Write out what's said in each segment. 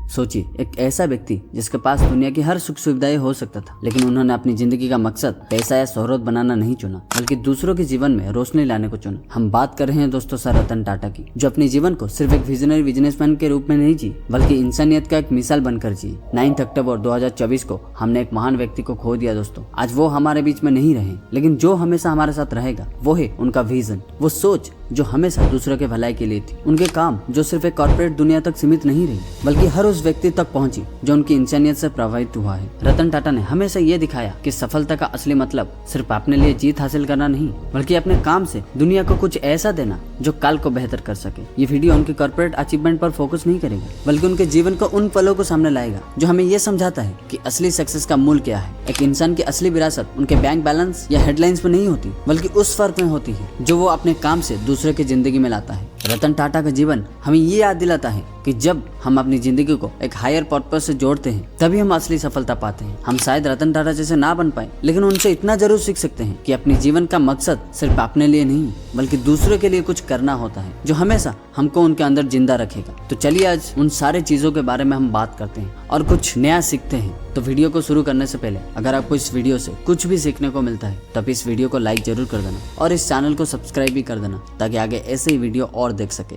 सोचिए, एक ऐसा व्यक्ति जिसके पास दुनिया की हर सुख सुविधाएं हो सकता था, लेकिन उन्होंने अपनी जिंदगी का मकसद पैसा या शोहरत बनाना नहीं चुना, बल्कि दूसरों के जीवन में रोशनी लाने को चुना। हम बात कर रहे हैं दोस्तों सर रतन टाटा की, जो अपने जीवन को सिर्फ एक विजनरी बिजनेसमैन के रूप में नहीं जी, बल्कि इंसानियत का एक मिसाल बनकर जी। 9 अक्टूबर 2024 को हमने एक महान व्यक्ति को खो दिया दोस्तों। आज वो हमारे बीच में नहीं रहे, लेकिन जो हमेशा हमारे साथ रहेगा वो है उनका विजन, वो सोच जो हमेशा दूसरों के भलाई के लिए थी, उनके काम जो सिर्फ एक कॉर्पोरेट दुनिया तक सीमित नहीं रही, बल्कि हर उस व्यक्ति तक पहुंची जो उनकी इंसानियत से प्रभावित हुआ है। रतन टाटा ने हमेशा ये दिखाया कि सफलता का असली मतलब सिर्फ अपने लिए जीत हासिल करना नहीं, बल्कि अपने काम से दुनिया को कुछ ऐसा देना जो कल को बेहतर कर सके। ये वीडियो उनके कॉर्पोरेट अचीवमेंट पर फोकस नहीं करेगा, बल्कि उनके जीवन को उन पलों को सामने लाएगा जो हमें ये समझाता है कि असली सक्सेस का मूल क्या है। एक इंसान की असली विरासत उनके बैंक बैलेंस या हेडलाइंस में नहीं होती, बल्कि उस फर्क में होती है जो वो अपने काम से दूसरे की जिंदगी में लाता है। रतन टाटा का जीवन हमें ये याद दिलाता है कि जब हम अपनी जिंदगी को एक हायर पर्पस से जोड़ते हैं, तभी हम असली सफलता पाते हैं। हम शायद रतन टाटा जैसे ना बन पाए, लेकिन उनसे इतना जरूर सीख सकते हैं कि अपने जीवन का मकसद सिर्फ अपने लिए नहीं, बल्कि दूसरों के लिए कुछ करना होता है, जो हमेशा हमको उनके अंदर जिंदा रखेगा। तो चलिए आज उन सारे चीजों के बारे में हम बात करते हैं और कुछ नया सीखते हैं। तो वीडियो को शुरू करने से पहले अगर आपको इस वीडियो से कुछ भी सीखने को मिलता है, तो आप इस वीडियो को लाइक जरूर कर देना और इस चैनल को सब्सक्राइब भी कर देना, ताकि आगे ऐसे ही वीडियो और देख सके।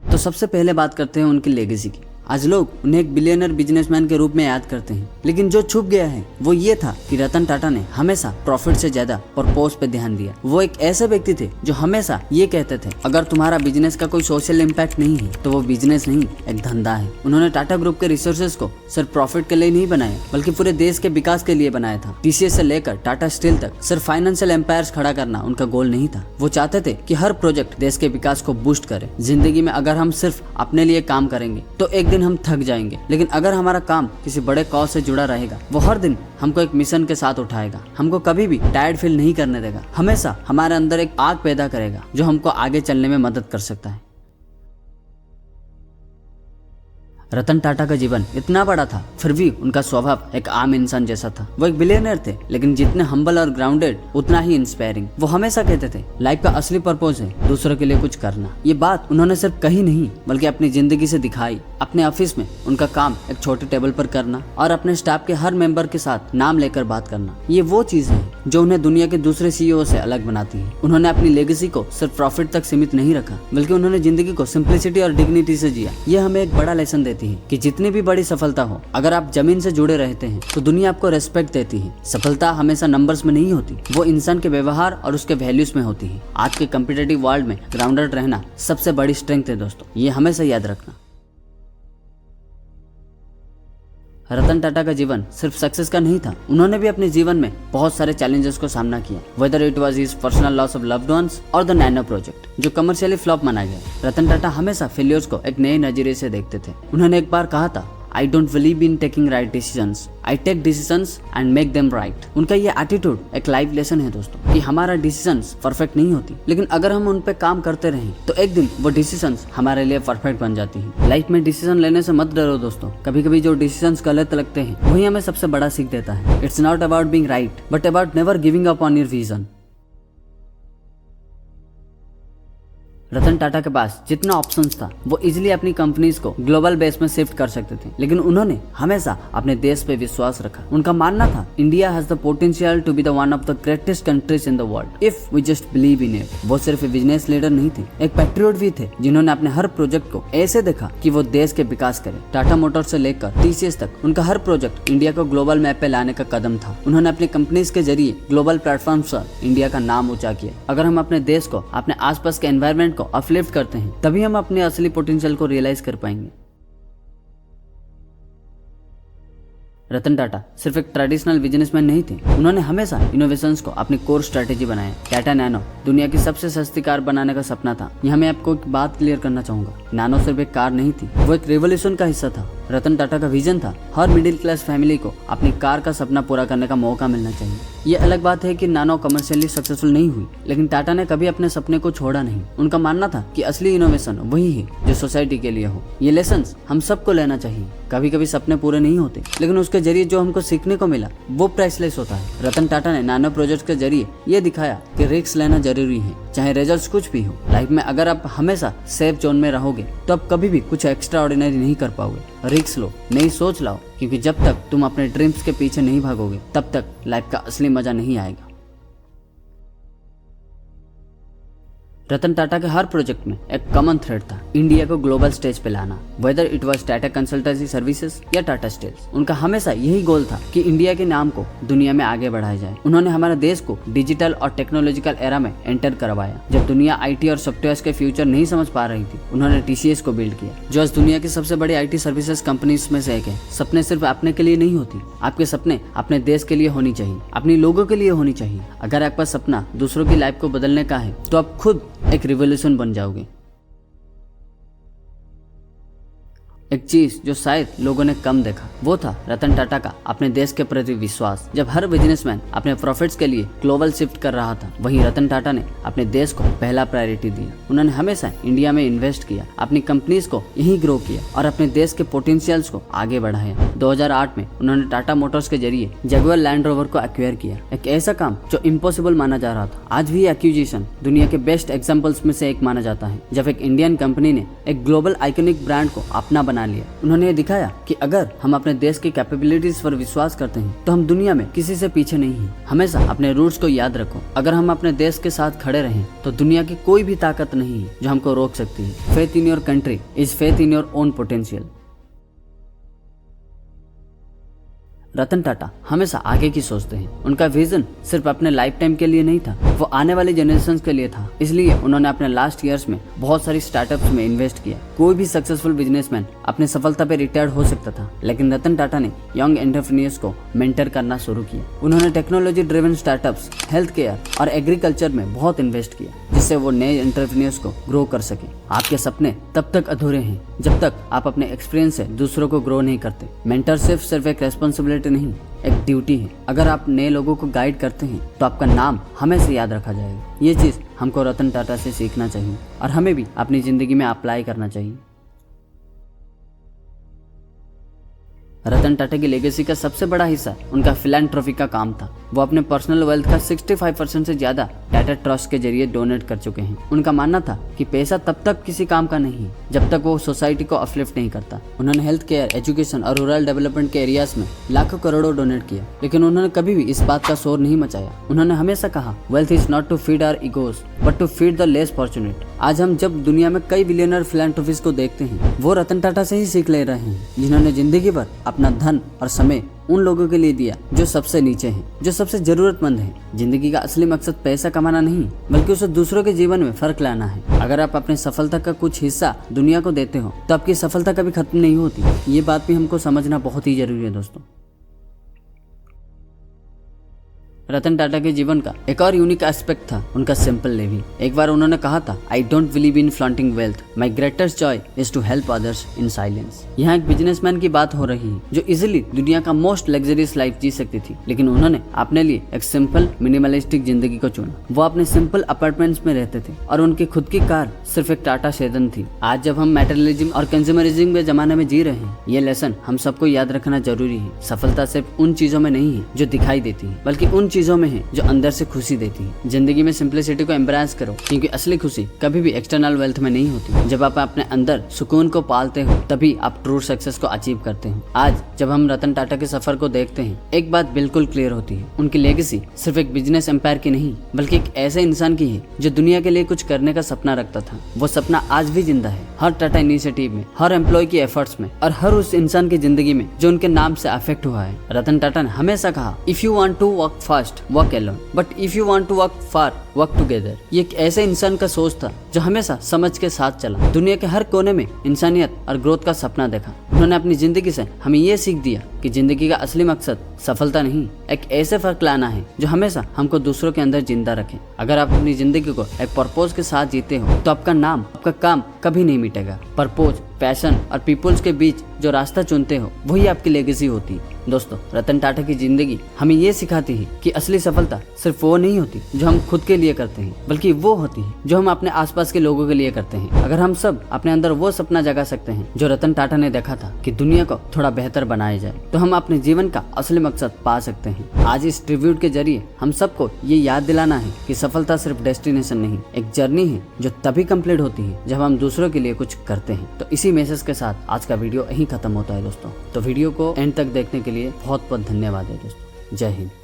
तो सबसे पहले बात करते हैं उनकी लेगेसी की। आज लोग उन्हें एक बिलियनर बिजनेसमैन के रूप में याद करते हैं, लेकिन जो छुप गया है वो ये था कि रतन टाटा ने हमेशा प्रॉफिट से ज्यादा पर्पस पे ध्यान दिया। वो एक ऐसे व्यक्ति थे जो हमेशा ये कहते थे, अगर तुम्हारा बिजनेस का कोई सोशल इम्पैक्ट नहीं है तो वो बिजनेस नहीं, एक धंधा है। उन्होंने टाटा ग्रुप के रिसोर्सेज को सिर्फ प्रॉफिट के लिए नहीं बनाया, बल्कि पूरे देश के विकास के लिए बनाया था। टीसीएस से लेकर टाटा स्टील तक सिर्फ फाइनेंशियल एम्पायर्स खड़ा करना उनका गोल नहीं था। वो चाहते थे कि हर प्रोजेक्ट देश के विकास को बूस्ट करे। जिंदगी में अगर हम सिर्फ अपने लिए काम करेंगे तो एक दिन हम थक जाएंगे, लेकिन अगर हमारा काम किसी बड़े कॉज से जुड़ा रहेगा, वो हर दिन हमको एक मिशन के साथ उठाएगा, हमको कभी भी टायर्ड फील नहीं करने देगा, हमेशा हमारे अंदर एक आग पैदा करेगा जो हमको आगे चलने में मदद कर सकता है। रतन टाटा का जीवन इतना बड़ा था, फिर भी उनका स्वभाव एक आम इंसान जैसा था। वो एक बिलियनर थे, लेकिन जितने हम्बल और ग्राउंडेड उतना ही इंस्पायरिंग। वो हमेशा कहते थे, लाइफ का असली पर्पस है दूसरों के लिए कुछ करना। ये बात उन्होंने सिर्फ कही नहीं, बल्कि अपनी जिंदगी से दिखाई। अपने ऑफिस में उनका काम एक छोटे टेबल पर करना और अपने स्टाफ के हर मेंबर के साथ नाम लेकर बात करना, ये वो चीज है जो उन्हें दुनिया के दूसरे सीईओ से अलग बनाती है। उन्होंने अपनी लेगेसी को सिर्फ प्रॉफिट तक सीमित नहीं रखा, बल्कि उन्होंने जिंदगी को सिंप्लिसिटी और डिग्निटी से जिया। ये हमें एक बड़ा लेसन देती है कि जितनी भी बड़ी सफलता हो, अगर आप जमीन से जुड़े रहते हैं तो दुनिया आपको रेस्पेक्ट देती है। सफलता हमेशा नंबर्स में नहीं होती, वो इंसान के व्यवहार और उसके वैल्यूज में होती है। आज के कॉम्पिटिटिव वर्ल्ड में ग्राउंडेड रहना सबसे बड़ी स्ट्रेंथ है दोस्तों, ये हमेशा याद रखना। रतन टाटा का जीवन सिर्फ सक्सेस का नहीं था, उन्होंने भी अपने जीवन में बहुत सारे चैलेंजेस को सामना किया, whether it was his personal loss of loved ones और द नैनो प्रोजेक्ट, जो कमर्शियली फ्लॉप माना गया। रतन टाटा हमेशा फेलियर्स को एक नए नजरिए से देखते थे। उन्होंने एक बार कहा था, I don't believe in taking right decisions. I take decisions and make them right. उनका ये एटीट्यूड एक लाइफ लेसन है दोस्तों, कि हमारा डिसीजंस परफेक्ट नहीं होती, लेकिन अगर हम उन पे काम करते रहें तो एक दिन वो डिसीजंस हमारे लिए परफेक्ट बन जाती हैं। लाइफ में डिसीजन लेने से मत डरो दोस्तों। कभी कभी जो डिसीजंस गलत लगते हैं वही हमें सबसे बड़ा सीख देता है। It's not about being right, but about never giving up on your vision. Ratan Tata के पास जितना ऑप्शंस था, वो इजीली अपनी कंपनीज को ग्लोबल बेस में शिफ्ट कर सकते थे, लेकिन उन्होंने हमेशा अपने देश पे विश्वास रखा। उनका मानना था, India has the potential to be the one of the greatest countries in the world if we just believe in it. वो सिर्फ बिजनेस लीडर नहीं थे, एक पैट्रियट भी थे, जिन्होंने अपने हर प्रोजेक्ट को ऐसे देखा कि वो देश के विकास करे। टाटा मोटर्स से लेकर टीसीएस तक उनका हर प्रोजेक्ट इंडिया को ग्लोबल मैप पे लाने का कदम था। उन्होंने अपनी कंपनीज के जरिए ग्लोबल प्लेटफॉर्म पर इंडिया का नाम ऊंचा किया। अगर हम अपने देश को, अपने आसपास के एनवायरनमेंट को अपलिफ्ट करते हैं, तभी हम अपने असली पोटेंशियल को रियलाइज कर पाएंगे। रतन टाटा सिर्फ एक ट्रेडिशनल बिजनेसमैन नहीं थे, उन्होंने हमेशा इनोवेशंस को अपनी कोर स्ट्रेटेजी बनाया। टाटा नैनो दुनिया की सबसे सस्ती कार बनाने का सपना था। यहाँ मैं आपको एक बात क्लियर करना चाहूंगा, नैनो सिर्फ एक कार नहीं थी, वो एक रेवोल्यूशन का हिस्सा था। रतन टाटा का विजन था, हर मिडिल क्लास फैमिली को अपनी कार का सपना पूरा करने का मौका मिलना चाहिए। ये अलग बात है कि नैनो कमर्शियली सक्सेसफुल नहीं हुई, लेकिन टाटा ने कभी अपने सपने को छोड़ा नहीं। उनका मानना था कि असली इनोवेशन वही है जो सोसाइटी के लिए हो। ये लेसन्स हम सबको लेना चाहिए। कभी कभी सपने पूरे नहीं होते, लेकिन उसके जरिए जो हमको सीखने को मिला वो प्राइसलेस होता है। रतन टाटा ने नैनो प्रोजेक्ट के जरिए ये दिखाया कि रिस्क लेना जरूरी है, चाहे रिजल्ट कुछ भी हो। लाइफ में अगर आप हमेशा सेफ जोन में रहोगे करोगे तो आप कभी भी कुछ एक्स्ट्रा ऑर्डिनरी नहीं कर पाओगे। रिस्क लो, नई सोच लाओ, क्योंकि जब तक तुम अपने ड्रीम्स के पीछे नहीं भागोगे तब तक लाइफ का असली मजा नहीं आएगा। रतन टाटा के हर प्रोजेक्ट में एक कॉमन थ्रेड था, इंडिया को ग्लोबल स्टेज पे लाना। Whether it was Tata consultancy services या टाटा स्टील्स, उनका हमेशा यही गोल था कि इंडिया के नाम को दुनिया में आगे बढ़ाया जाए। उन्होंने हमारे देश को डिजिटल और टेक्नोलॉजिकल एरा में एंटर करवाया। जब दुनिया आईटी और सॉफ्टवेयर के फ्यूचर नहीं समझ पा रही थी, उन्होंने टीसीएस को बिल्ड किया, जो आज दुनिया की सबसे बड़ी आईटी सर्विसेज कंपनीज में से एक है। सपने सिर्फ अपने के लिए नहीं होती, आपके सपने अपने देश के लिए होनी चाहिए, अपने लोगों के लिए होनी चाहिए। अगर आपका सपना दूसरों की लाइफ को बदलने का है तो आप खुद एक रिवॉल्यूशन बन जाओगे। एक चीज जो शायद लोगों ने कम देखा वो था रतन टाटा का अपने देश के प्रति विश्वास। जब हर बिजनेसमैन अपने प्रॉफिट्स के लिए ग्लोबल शिफ्ट कर रहा था, वहीं रतन टाटा ने अपने देश को पहला प्रायोरिटी दिया। उन्होंने हमेशा इंडिया में इन्वेस्ट किया, अपनी कंपनीज को यहीं ग्रो किया और अपने देश के पोटेंशियल्स को आगे बढ़ाया। 2008 में उन्होंने टाटा मोटर्स के जरिए जगुआर लैंड रोवर को एक्वायर किया, एक ऐसा काम जो इम्पॉसिबल माना जा रहा था। आज भी एक्विजिशन दुनिया के बेस्ट एग्जाम्पल्स में से एक माना जाता है, जब एक इंडियन कंपनी ने एक ग्लोबल आइकॉनिक ब्रांड को अपना बना लिया। उन्होंने ये दिखाया कि अगर हम अपने देश की कैपेबिलिटीज पर विश्वास करते हैं तो हम दुनिया में किसी से पीछे नहीं हैं। हमेशा अपने रूट्स को याद रखो। अगर हम अपने देश के साथ खड़े रहें तो दुनिया की कोई भी ताकत नहीं है जो हमको रोक सकती है। Faith in your country is faith in your own potential. Ratan Tata हमेशा आगे की सोचते हैं। उनका विजन सिर्फ अपने लाइफ टाइम के लिए नहीं था, वो आने वाली जनरेशन के लिए था। इसलिए उन्होंने अपने लास्ट ईयर्स में बहुत सारी स्टार्टअप्स में इन्वेस्ट किया। कोई भी सक्सेसफुल बिजनेसमैन अपने सफलता पे रिटायर्ड हो सकता था, लेकिन रतन टाटा ने यंग एंटरप्रेन्योर्स को मेंटर करना शुरू किया। उन्होंने technology driven startups, health care और एग्रीकल्चर में बहुत इन्वेस्ट किया, जिससे वो नए एंटरप्रेन्योर्स को ग्रो कर सके। आपके सपने तब तक अधूरे हैं जब तक आप अपने एक्सपीरियंस से दूसरों को ग्रो नहीं करते। मेंटरशिप सिर्फ एक रेस्पॉन्सिबिलिटी नहीं, एक ड्यूटी है। अगर आप नए लोगों को गाइड करते हैं तो आपका नाम हमेशा याद रखा जाएगा। ये चीज हमको रतन टाटा से सीखना चाहिए और हमें भी अपनी जिंदगी में अप्लाई करना चाहिए। रतन टाटा की लेगेसी का सबसे बड़ा हिस्सा उनका फिलैंथ्रोपी का काम था। वो अपने पर्सनल वेल्थ का 65% से ज्यादा टाटा ट्रस्ट के जरिए डोनेट कर चुके हैं। उनका मानना था कि पैसा तब तक किसी काम का नहीं है जब तक वो सोसाइटी को अपलिफ्ट नहीं करता। उन्होंने हेल्थ केयर, एजुकेशन और रूरल डेवलपमेंट के एरियाज में लाखों करोड़ों डोनेट किया, लेकिन उन्होंने कभी भी इस बात का शोर नहीं मचाया। उन्होंने हमेशा कहा, wealth is not to feed our egos but to feed the less fortunate. आज हम जब दुनिया में कई बिलियनर फिलैंथ्रोपिस्ट को देखते हैं, वो रतन टाटा से ही सीख ले रहे हैं, जिन्होंने जिंदगी भर अपना धन और समय उन लोगों के लिए दिया जो सबसे नीचे हैं, जो सबसे जरूरतमंद हैं। जिंदगी का असली मकसद पैसा कमाना नहीं, बल्कि उसे दूसरों के जीवन में फर्क लाना है। अगर आप अपनी सफलता का कुछ हिस्सा दुनिया को देते हो तो आपकी सफलता कभी खत्म नहीं होती। ये बात भी हमको समझना बहुत ही जरूरी है दोस्तों। रतन टाटा के जीवन का एक और यूनिक एस्पेक्ट था उनका सिंपल लिविंग। एक बार उन्होंने कहा था, I don't believe in flaunting wealth, my greatest joy is to help others in silence. यहाँ एक बिजनेसमैन की बात हो रही है जो इजिली दुनिया का मोस्ट लग्जरियस लाइफ जी सकती थी, लेकिन उन्होंने अपने लिए एक सिंपल मिनिमलिस्टिक जिंदगी को चुना। वो अपने सिंपल अपार्टमेंट्स में रहते थे और उनकी खुद की कार सिर्फ एक टाटा सेडन थी। आज जब हम मटेरियलिज्म और कंज्यूमरिज्म के जमाने में जी रहे हैं, ये लेसन हम सबको याद रखना जरूरी है। सफलता सिर्फ उन चीजों में नहीं है जो दिखाई देती है, बल्कि उन चीजों में है जो अंदर से खुशी देती है। जिंदगी में सिंप्लिसिटी को एम्ब्रेस करो, क्योंकि असली खुशी कभी भी एक्सटर्नल वेल्थ में नहीं होती। जब आप अपने अंदर सुकून को पालते हो तभी आप ट्रू सक्सेस को अचीव करते हो। आज जब हम रतन टाटा के सफर को देखते हैं, एक बात बिल्कुल क्लियर होती है, उनकी लेगेसी सिर्फ एक बिजनेस एम्पायर की नहीं, बल्कि एक ऐसे इंसान की है जो दुनिया के लिए कुछ करने का सपना रखता था। वो सपना आज भी जिंदा है, हर टाटा इनिशिएटिव में, हर एम्प्लॉय की एफर्ट्स में और हर उस इंसान की जिंदगी में जो उनके नाम से अफेक्ट हुआ है। रतन टाटा ने हमेशा कहा, if you want to walk fast walk alone, but if you want to walk far, walk together। ये एक ऐसे इंसान का सोच था जो हमेशा समझ के साथ चला, दुनिया के हर कोने में इंसानियत और ग्रोथ का सपना देखा। उन्होंने अपनी जिंदगी से हमें ये सीख दिया कि जिंदगी का असली मकसद सफलता नहीं, एक ऐसे फर्क लाना है जो हमेशा हमको दूसरों के अंदर जिंदा रखे। अगर आप अपनी जिंदगी को एक पर्पस के साथ जीते हो तो आपका नाम, आपका काम कभी नहीं मिटेगा। पर्पस, पैशन और पीपल्स के बीच जो रास्ता चुनते हो वही आपकी लेगेसी होती है। दोस्तों, रतन टाटा की जिंदगी हमें ये सिखाती है कि असली सफलता सिर्फ वो नहीं होती जो हम खुद के लिए करते हैं, बल्कि वो होती है जो हम अपने आसपास के लोगों के लिए करते हैं। अगर हम सब अपने अंदर वो सपना जगा सकते हैं जो रतन टाटा ने देखा था कि दुनिया को थोड़ा बेहतर बनाया जाए, तो हम अपने जीवन का असली मकसद पा सकते हैं। आज इस ट्रिब्यूट के जरिए हम सबको ये याद दिलाना है कि सफलता सिर्फ डेस्टिनेशन नहीं, एक जर्नी है जो तभी कंप्लीट होती है जब हम दूसरों के लिए कुछ करते हैं। तो इसी मैसेज के साथ आज का वीडियो यहीं खत्म होता है दोस्तों। तो वीडियो को एंड तक देखने के लिए बहुत बहुत धन्यवाद है दोस्तों। जय हिंद।